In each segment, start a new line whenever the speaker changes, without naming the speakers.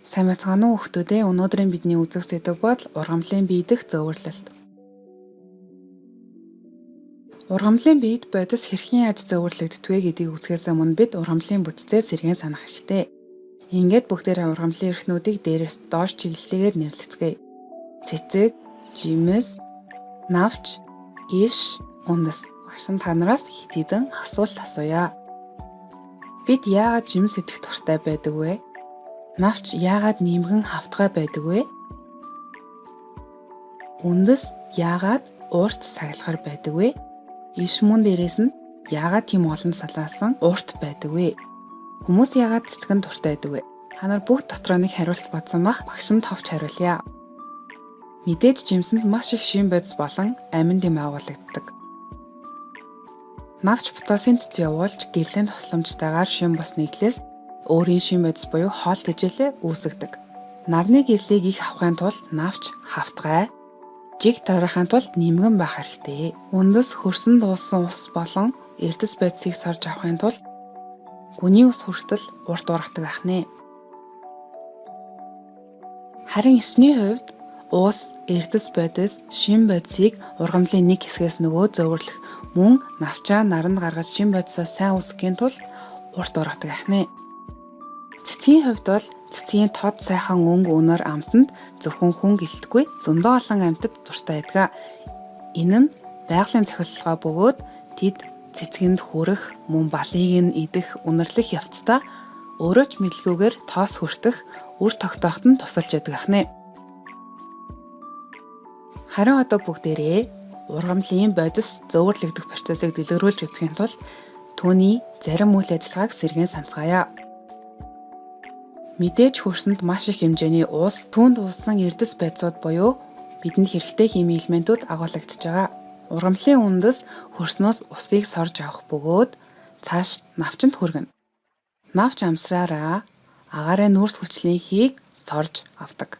Сайн байцгаана уу хүүхдүүдээ. Өнөөдрийн бидний үзэх сэдэв бол ургамлын бие дэх зөөвөрлөлт. Ургамлын биед бодис хэрхэн яаж зөөвөрлөгддөг вэ гэдгийг үзэхээс өмнө бид ургамлын бүтцээ сэргээн санах хэрэгтэй. Ингээд бүгдээрээ ургамлын эрхнүүдийг дээрээс доош чиглэлээр нэрлэцгээе. Цэцэг, жимс, навч, иш, үндэс. Багш та нараас хэд хэдэн асуулт асууя. Бид яагаад жимс идэх дуртай байдаг вэ? Навч яагаад нимгэн хавтгай байдаг вэ? Үндэс яагаад урт сахилгар байдаг вэ? Иш мөн дээрээс нь яагаад тийм олон салаасан урт байдаг вэ? Хүмүүс яагаад цэцгэнд дуртай байдаг вэ? Та нар бүгд дотроо нэг хариулт бодсон бах багш нь товч хариулъя. Мэдээж жимсэнд маш их шин бодис болон амин дэм агуулгаддаг. Навч потасийн цэц явуулж гэрлийн тусламжтайгаар шин бос нийтлээс өөрийн шин бодис буюу хоол тэжээлээ үүсгдэг. Нарны гэрлийг их авахын тулд навч хавтгай, жиг тарихын тулд нимгэн байх хэрэгтэй. Үндэс хөрсөн дууссан ус болон эрдэс бодисыг сорж авахын тулд гүний ус хүртэл урт ургадаг байх нэ. Харин ишний хувьд ус, эрдэс бодис, шин бодисыг ургамлын нэг хэсгээс нөгөө зөөвөрлөх мөн навчаа наранд гаргаж шин бодисоо сайн үүсгэхийн тулд урт ургадаг байх нэ. Цэцгийн хувьд бол цэцгийн тод сайхан өнгө өнөр амтанд зөвхөн хүн гэлтгүй зөндөө олон амьтад дуртай байдаг. Энэ нь байгалийн цохилгоо бөгөөд тэд цэцгэнд хүрэх, мөн балыг нь идэх үнэрлэх явцдаа өөрөө ч мэдлгүйгээр тоос хүртэх, үр тогтооход нь тусалж яадаг ахнэ. Харин одоо бүгдээрээ ургамлын бодис зөөвөрлөгдөх процессыг дэлгэрүүлж үзэхийн тулд түүний зарим үйл ажиллагааг сэргээн санацгаая. Мэдээж хөрсөнд маш их хэмжээний ус, түүнд уулсан эрдэс бодисууд буюу бидэнд хэрэгтэй хими элементүүд агуулгадж байгаа. Ургамлын үндэс хөрснөөс усыг сорж авах бөгөөд цааш навчанд хүргэнэ. Навч амсраараа агаарын нүүрс хүчлийнхийг сорж авдаг.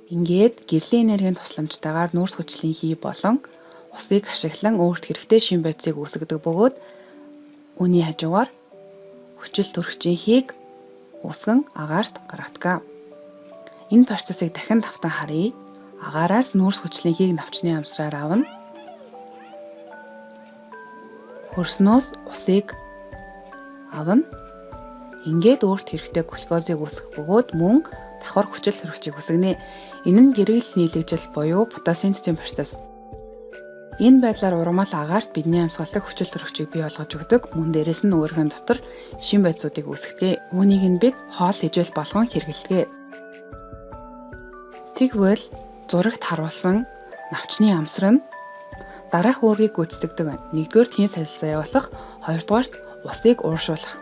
Ингээд гэрлийн энергийн тусламжтайгаар нүүрс хүчлийнхий болон усыг ашиглан өөрт хэрэгтэй шин бодисыг үүсгэдэг бөгөөд үүний хажуугаар хүчил төрөгчийнхийг үсгэн агаарт гаргадаг. Энэ процессыг дахин давтан харъя. Агаараас нүүрс хүчлийнхийг навчны амсраар авна. Хөрснөөс усыг авна. Ингээд өөрт хэрэгтэй глюкозыг үүсгэх бөгөөд мөн давхар хүчил төрөгчийг үүсгэнэ. Энэ нь гэрэл нийлэгжил буюу фотосинтезийн процесс. Энэ байдлаар ургамал агаарт бидний амьсгалдаг хүчил төрөгчийг бий болгож өгдөг. Мөн дээрээс нь өөрийн дотор шин бодисуудыг үүсгэдэг. Үүнийг нь бид хоол тэжээл болгон хэрэглэдэг. Тэгвэл зурагт харуулсан навчны амсар нь дараах уургийг гүйцэтгэдэг. Нэгдүгээр тийн солилцоо явуулах, хоёрдугаарт усыг ууршуулах.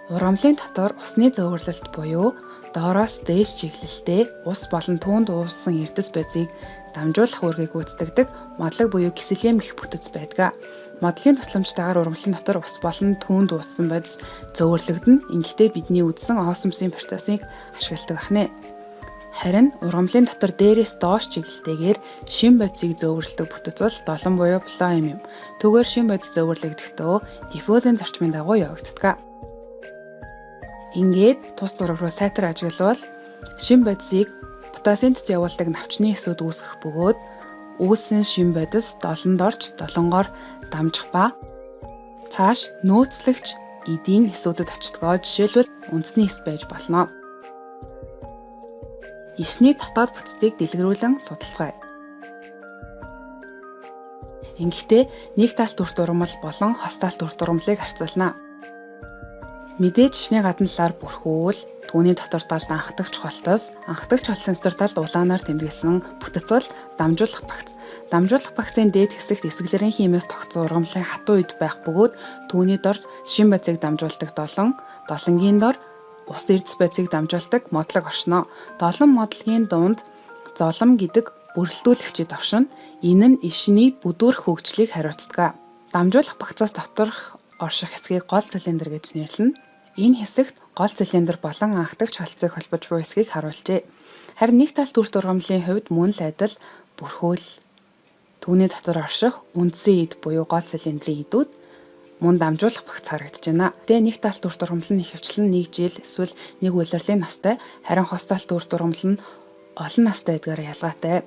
Ургамлын дотор усны зөөвөрлөлт буюу доороос дээш чиглэлтэй ус болон түүнд уусан эрдэс бодисыг дамжуулах үүргийг гүйцэтгэдэг модлог буюу киселем гэх бүтэц байдаг. Модлын тусламжтайгаар ургамлын дотор ус болон түүнд уусан бодис зөөвөрлөгдөн. Ингэхдээ бидний үдсэн осмосын процессыг ашигладаг ахнэ. Харин ургамлын дотор дээрээс доош чиглэлтэйгээр шин бодисыг зөөвөрлөдөг бүтэц бол долон буюу флоем юм. Түүгээр шин бодис зөөвөрлөгдөхдөө диффузийн зарчмын дагуу явагддаг. Ингээд тус зураг руу сайтар ажиглавал шин бодисыг фотосинтез явуулдаг навчны эсүүд үүсгэх бөгөөд үүссэн шин бодис долонд орж долонгоор дамжих ба цааш нөөцлөгч эдийн эсүүдэд очдгоо. Жишээлбэл үндэсний эс байж болно. Ишний дотоод бүтцийг дэлгэрүүлэн судалцгаая. Ингэхдээ нэг талт үрт ургамал болон хос талт үрт ургамлыг харьцуулна. Мэдээж ишний гадна талаар бүрхүүл түүний дотор талд анхдагч холтос, анхдагч холсын дотор талд улаанаар тэмдэглэсэн бүтэц бол дамжуулах багц. Дамжуулах багцын дээд хэсэгт эсгэлэрийн химиэс тогтсон ургамлын хатуу үд байх бөгөөд түүний дор шин бодисыг дамжуулдаг долонгийн дор ус эрдэс бодисыг дамжуулдаг модлог оршино. Долон модлогийн дунд золом гэдэг бүрэлдүүлэгчид оршино. Энэ нь ишний бүдүүрх хөгжлийг хариуцдаг. Дамжуулах багцаас доторх орших хэсгийг гол цилиндр гэж нэрлэнэ. Энэ хэсэгт гол цилиндр болон анхдагч холцыг холбож буй хэсгийг харуулжээ. Харин нэг талт үрт ургамлын хувьд мөн л адил бүрхүүл түүний дотор орших үндсэн эд буюу гол цилиндрийн эдүүд мөн дамжуулах багц харагдаж байна. Тэгээ нэг талт үр дургамал нь ихэвчлэн 1 жил эсвэл нэг улирлын настай, харин хос талт үр дургамал нь олон настай эдгээр ялгаатай.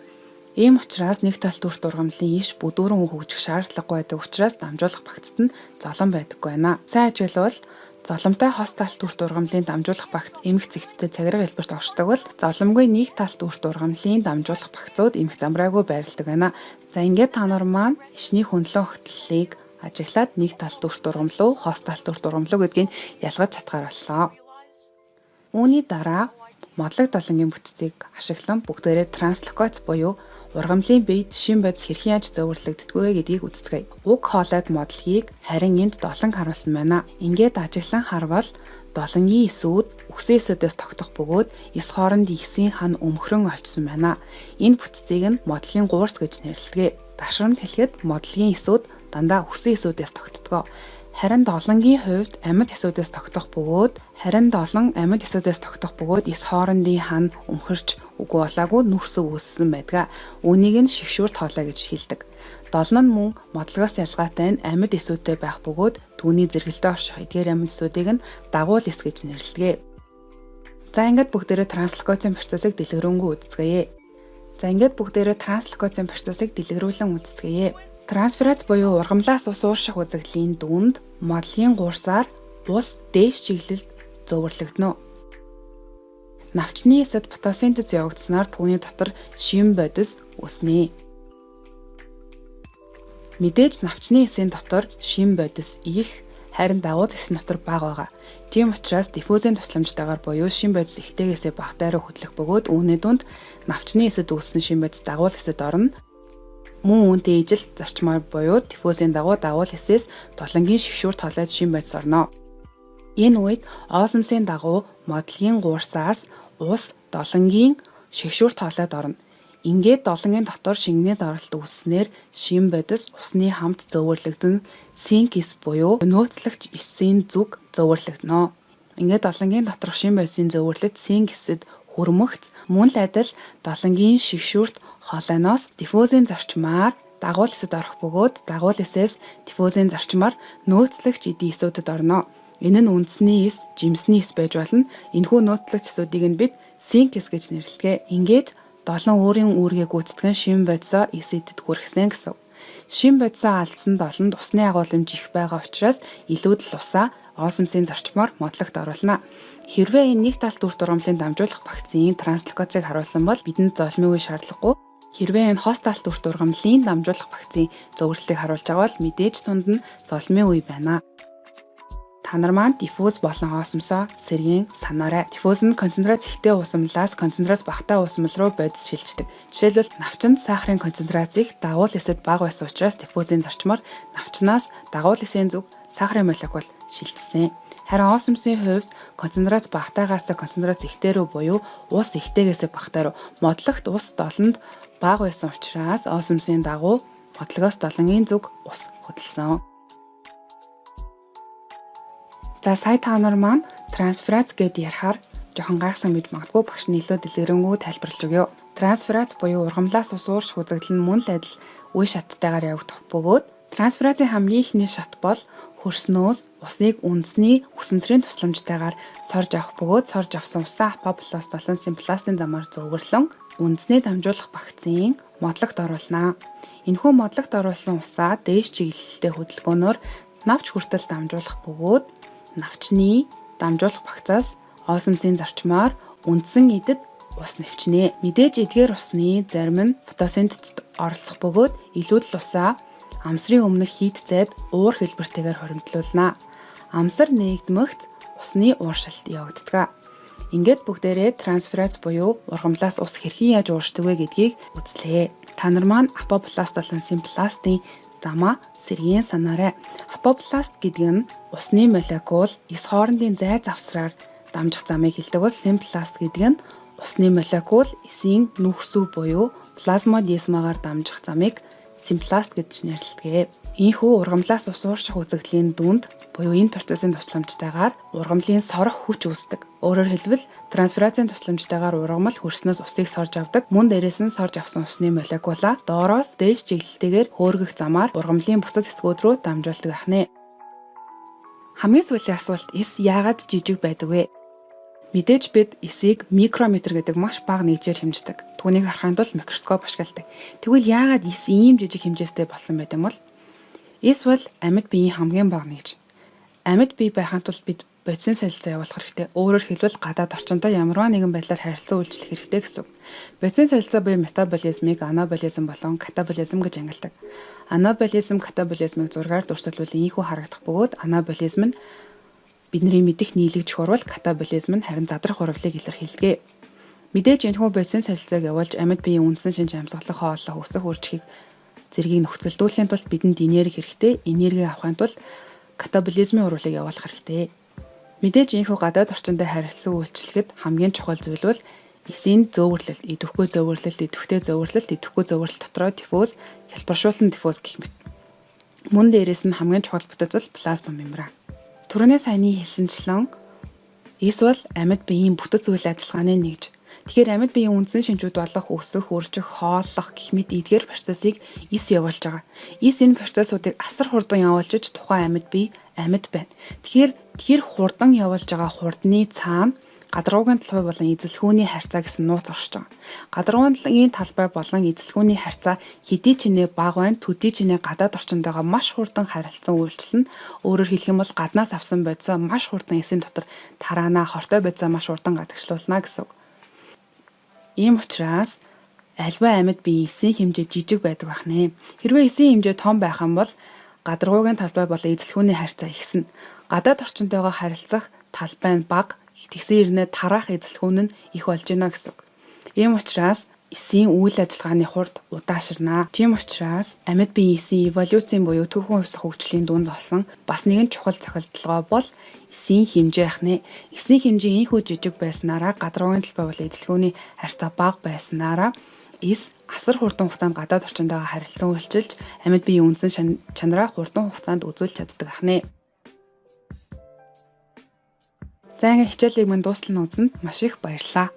Ийм учраас нэг талт үр дургамлын иш бүдүүрэн хөгжих шаардлагагүй байдаг учраас дамжуулах багцд нь золон байдаггүй байна. Сайн ажиглавал золомтой хос талт үр дургамлын дамжуулах багц эмх цэгцтэй цагираг хэлбэрт оршдог бол золомгүй нэг талт үр дургамлын дамжуулах багцууд эмх замбраагүй байрладаг байна. За ингээд та нар маань ишний хөндлөн огтлолыг ажиглаад нэг талт үр дургамал руу хос талт үр дургамал гэдгийг ялгаж чадгаар боллоо. Үүний дараа модлог долонгийн бүтцийг ашиглан бүгдээрээ транслокац буюу ургамлын биед шин бодис хэрхэн яаж зөвөрлөгддөг вэ гэдгийг үздэгэ. Уг хоолойд модлогийг харин энд долонг харуулсан байна. Ингээд ажиглан харвал долонгийн эсүүд үхсэн эсүүдээс тогтох бөгөөд эс хооронд ихсийн хан өмхрөн очсон байна. Энэ бүтцийг нь модлогийн гуурс гэж нэрлэдэг. Дашрамд хэлэхэд модлогийн эсүүд дандаа үхсэн эсүүдээс тогтдог. Харин долонгийн хувьд амьд эсүүдээс тогтох бөгөөд эс хоорондын хан өмхөрч үгүй болоогүй нүхс үүссэн байдаг. Үүнийг нь шигшүүрт хоолой гэж хэлдэг. Долон нь мөн модлогоос ялгаатай нь амьд эсүүдтэй байх бөгөөд түүний зэрэгэлдээ орших эдгээр амьд эсүүдийг нь дагуул эс гэж нэрлэдэг. За ингээд бүгдээрээ транслокацийн процессыг дэлгэрүүлэн үздэгэ. Трансферац буюу ургамлаас ус уурших үзэгдлийн дүнд модлогийн гуурсаар ус дээш чиглэлд зөвөрлөгдөнө. Навчны эсэд фотосинтез явагдсанаар түүний дотор шин бодис үснэ. Мэдээж навчны эсийн дотор шин бодис их, харин дагуул эсийн дотор бага байгаа. Тийм учраас диффузийн тусламжтайгаар буюу шин бодис ихтэйгээсээ багтаа руу хөдлөх бөгөөд үүний дунд навчны эсэд үүссэн шин бодис дагуул эсэд орно. Мөн үүнтэй ижил зарчмаар буюу диффузийн дагуул эсээс долонгийн шигшүүрт хоолойд шин бодис орно. Энэ үед осмосын дагуу модлогийн гуурсаас ус долонгийн шигшүүрт хоолойд орно. Ингээд долонгийн дотор шингэний доролт үүснээр шин бодис усны хамт зөвөрлөгдөн синк эс буюу нөөцлөгч эсийн зүг зөвөрлөгдөнө. Ингээд долонгийн доторх шин бодисын зөвөрлөлт синк эсэд хүрмэгц мөн л адил долонгийн шигшүүрт хоолойноос диффузийн зарчмаар дагуул эсэд орох бөгөөд дагуул эсээс диффузийн зарчмаар нөөцлөгч эдийн эсүүдэд орно. Энэ нь үндэсний эс, жимсний эс байж болно. Энэхүү нөөцлөгч эсүүдийг нь бид синк эс гэж нэрлэдэг. Ингээд долон өөрийн үүргээ гүйцэтгэн шин бодисоо эс эдэд хүргэсэн гэсэн. Шин бодисоо алдсан долонд усны агуулмж их байгаа учраас илүүд л усаа осмосын зарчмаар модлогт оруулна. Хэрвээ энэ нэг талт үр дургамлын дамжуулах багцын транслокацийг харуулсан бол бидэнд золмын үе шаардлагагүй. Хэрвээ энэ хос талт үр дургамлын дамжуулах багцын зөвөрлөлтийг харуулж байгаа бол мэдээж тунд нь золмын үе байна. Та нар маань диффуз болон осмосоо сэргийн санаарай. Диффуз нь концентрац ихтэй уусамлаас концентрац багатай уусамл руу бодис шилждэг. Жишээлбэл навчинд сахарын концентрацийг дагуул эсэд бага байсан учраас диффузийн зарчмаар навчнаас дагуул эсийн зүг сахарын молекул шилжсэн. Харин осмосын хувьд концентрац багатаагаас концентрац ихтэй рүү буюу ус ихтэйгээс багатай руу модлогт ус долонд бага байсан учраас осмосын дагуу модлогоос долонгийн зүг ус хөдөлсөн. За сая та нар маань трансферац гэд ярихаар жоохон гайхсан гэж магадгүй багш нь илүү дэлгэрэнгүй тайлбарлаж өгье. Трансферац буюу ургамлаас ус уурших үзэгдэл нь мөн л адил үе шаттайгаар явагдах бөгөөд трансферацийн хамгийн ихний шат бол хөрснөөс усныг үндэсний үсэнцрийн тусламжтайгаар сорж авах бөгөөд сорж авсан усаа апопласт болон симпластын замаар зөвгөрлөн үндэсний дамжуулах багцын модлогт оруулна. Энэхүү модлогт оруулсан усаа дээш чиглэлтэй хөдөлгөөнөөр навч хүртэл дамжуулах бөгөөд навчны дамжуулах багцаас осмосын зарчмаар үндсэн эдэд ус нэвчнэ. Мэдээж эдгээр усны зарим нь фотосинтезд оролцох бөгөөд илүүдл усаа амсрын өмнөх хийд зайд уур хэлбэртэйгээр хоригдлуулна. Амсар нээгдмэгт усны ууршилт явагддаг. Ингээд бүгдээрээ трансферац буюу ургамлаас ус хэрхэн яаж ууршдаг вэ гэдгийг үзлээ. Та нар маань апопласт болон симпластын замаа сэргийн санаарай. Апопласт гэдэг нь усны молекул эс хоорондын зай завсраар дамжих замыг хэлдэг бол симпласт гэдэг нь усны молекул эсийн нүхсүү буюу плазмодесмагаар дамжих замыг симпласт гэж нэрлэдэг. Ийхүү ургамлаас ус уурших үзэгдлийн дүнд буюу энэ процессын тусламжтайгаар ургамлын сорох хүч үүсдэг. Өөрөөр хэлбэл трансферацийн тусламжтайгаар ургамал хөрснөөс усыг сорж авдаг. Мөн дээрээс нь сорж авсан усны молекула доороос дээш чиглэлтэйгээр хөөргөх замаар ургамлын бусад хэсгүүд рүү дамжуулдаг ахнэ. Хамгийн сүүлийн асуулт эс яагаад жижиг байдаг вэ? Мэдээж бид эсийг микрометр гэдэг маш бага нэгжээр хэмждэг. Түүнийг харахын тулд микроскоп ашигладаг. Тэгвэл яагаад эс ийм жижиг хэмжээстэй болсон байт юм бол? Эс бол амьд биеийн хамгийн бага нэгж. Амьд бие байхын тулд бид бодисын солилцоо явуулах хэрэгтэй. Өөрөөр хэлбэл гадаад орчинтой ямарваа нэгэн байдлаар харилцан үйлчлэх хэрэгтэй гэсэн үг. Бодисын солилцоо буюу метаболизмыг анаболизм болон катаболизм гэж ангилдаг. Анаболизм, катаболизмыг зургаар дурсалбал ийхүү харагдах бөгөөд анаболизм нь бидний мэдих нийлэгдэх урвал, катаболизм нь харин задрах урвалыг илэрхийлдэг. Мэдээж энэхүү бодисын солилцоог явуулж амьд биеийн үндсэн шинж амьсгалах, хооллох, өсөх, үржихийг зэргийг нөхцөлдүүлэхийн тулд бидэнд энерги хэрэгтэй. Энерги авахын тулд катаболизмын урвалыг явуулах хэрэгтэй. Мэдээж энэхүү гадаад орчиндөө харилцан үйлчлэхэд хамгийн чухал зүйл бол эсийн зөөвөрлөлт, идэвхтэй зөөвөрлөлт, идэвхтэй зөөвөрлөлт, идэвхтэй зөөвөрлөлт дотроо диффуз, хялбаршуулсан диффуз гэх мэт. Мөн дээрээс нь хамгийн чухал бүтэц бол плазма мембран. Түрүүний саяны хэлсэнчлэн эс бол амьд биеийн бүтэц үйл ажиллагааны нэгж. Тэгэхээр амьд биеийн үндсэн шинжүүд болох өсөх, үржих, хооллох гэх мэт эдгээр процессыг эс явуулж байгаа. Эс энэ процессуудыг асар хурдан явуулж тухайн амьд бие амьд байна. Тэгэхээр тэр хурдан явуулж байгаа хурдны цаана гадаргуугийн талбай болон эзэлхүүний харьцаа гэсэн нууц оршиж байгаа. Гадаргуугийн талбай болон эзэлхүүний харьцаа хэдий ч нэ бага байна, төдий ч нэ гадаад орчиндөө маш хурдан харилцан үйлчлэнэ. Өөрөөр хэлэх юм бол гаднаас авсан бодисоо маш хурдан эсийн дотор тараана, хортой бодисоо маш хурдан гадагшлуулна гэсэн үг. Ийм учраас альва амьд биеийн эсийн хэмжээ жижиг байдаг байх нэ. Хэрвээ эсийн хэмжээ том байх юм бол гадаргуугийн талбай болон эзэлхүүний харьцаа ихсэн. Гадаад орчинтойгоо харилцах талбай нь бага, тэгсэн ирнэ тараах эзэлхүүн нь их болж байна гэсэн үг. Ийм учраас эсийн үйл ажиллагааны хурд удаашрнаа. Тийм учраас амьд биеийн эсийн эволюцийн буюу түүхэн хувьсах хөгжлийн дунд болсон бас нэгэн чухал цохилтолгой бол эсийн хэмжээ ахнэ. Эсийн хэмжээ инхүү жижиг байснараа гадаргуугийн талбай болон эзэлхүүний харьцаа бага байснараа эс асар хурдан хугацаанд гадаад орчиндөө харилцан үйлчилж амьд биеийн үндсэн чанараа хурдан хугацаанд үзүүлж чаддаг ахнэ. За ингээ хичээлийг мань дуустал нь үзсэнд маш их баярлалаа.